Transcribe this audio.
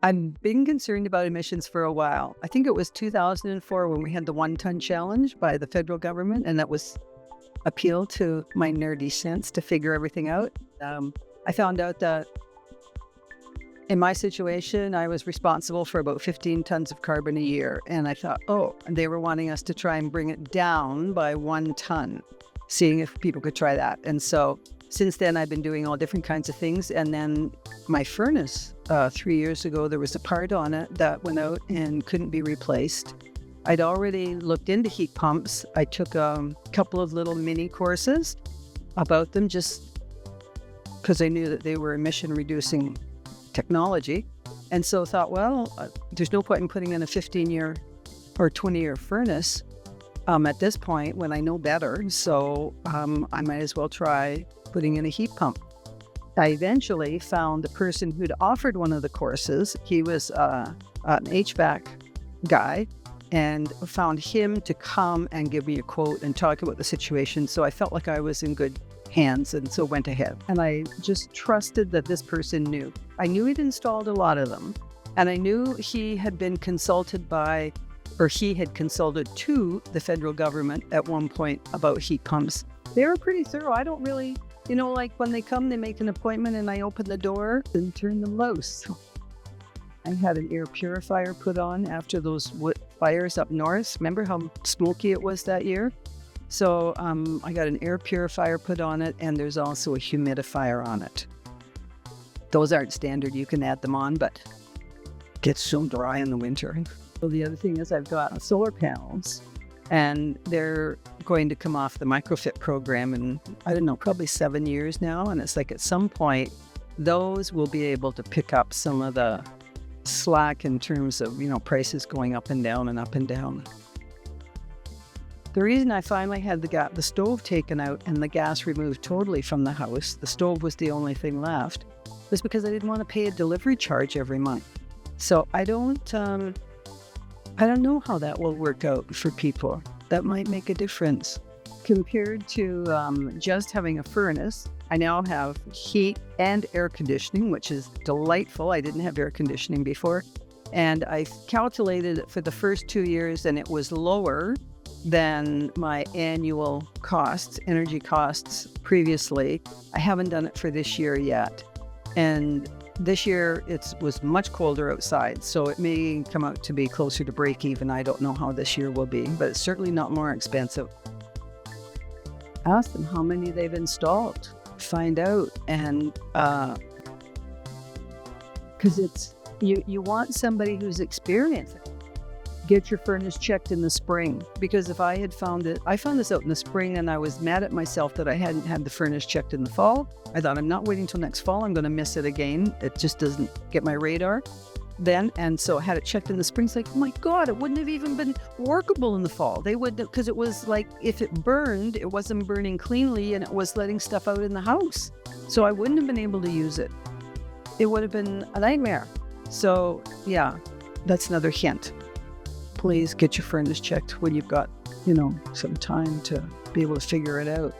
I've been concerned about emissions for a while. I think it was 2004 when we had the 1-ton challenge by the federal government, and that was appealed to my nerdy sense to figure everything out. I found out that in my situation, I was responsible for about 15 tons of carbon a year. And I thought, and they were wanting us to try and bring it down by 1 ton, seeing if people could try that. And so since then, I've been doing all different kinds of things. And then my furnace, 3 years ago, there was a part on it that went out and couldn't be replaced. I'd already looked into heat pumps. I took a couple of little mini courses about them just because I knew that they were emission reducing technology. And so thought, there's no point in putting in a 15-year or 20-year furnace at this point when I know better. So I might as well try putting in a heat pump. I eventually found the person who'd offered one of the courses. He was an HVAC guy, and found him to come and give me a quote and talk about the situation. So I felt like I was in good hands, and so went ahead. And I just trusted that this person knew. I knew he'd installed a lot of them, and I knew he had been consulted he had consulted to the federal government at one point about heat pumps. They were pretty thorough. I don't really, like when they come, they make an appointment and I open the door and turn them loose. I had an air purifier put on after those fires up north. Remember how smoky it was that year? So I got an air purifier put on it, and there's also a humidifier on it. Those aren't standard. You can add them on, but it gets so dry in the winter. So the other thing is I've got solar panels, and they're going to come off the microfit program in, I don't know, probably 7 years now. And it's like at some point, those will be able to pick up some of the slack in terms of, prices going up and down and up and down. The reason I finally had the stove taken out and the gas removed totally from the house, the stove was the only thing left, was because I didn't want to pay a delivery charge every month. So I don't know how that will work out for people. That might make a difference. Compared to just having a furnace, I now have heat and air conditioning, which is delightful. I didn't have air conditioning before. And I calculated it for the first 2 years, and it was lower than my annual costs, energy costs previously. I haven't done it for this year yet. And this year it was much colder outside, so it may come out to be closer to break even. I don't know how this year will be, but it's certainly not more expensive. Ask them how many they've installed. Find out, and because it's you want somebody who's experienced. Get your furnace checked in the spring, because if I had found this out in the spring, and I was mad at myself that I hadn't had the furnace checked in the fall. I thought, I'm not waiting till next fall. I'm going to miss it again. It just doesn't get my radar then. And so I had it checked in the spring. It's like, oh my God, it wouldn't have even been workable in the fall. They would, because it was like, if it burned, it wasn't burning cleanly, and it was letting stuff out in the house. So I wouldn't have been able to use it. It would have been a nightmare. So yeah, that's another hint. Please get your furnace checked when you've got, some time to be able to figure it out.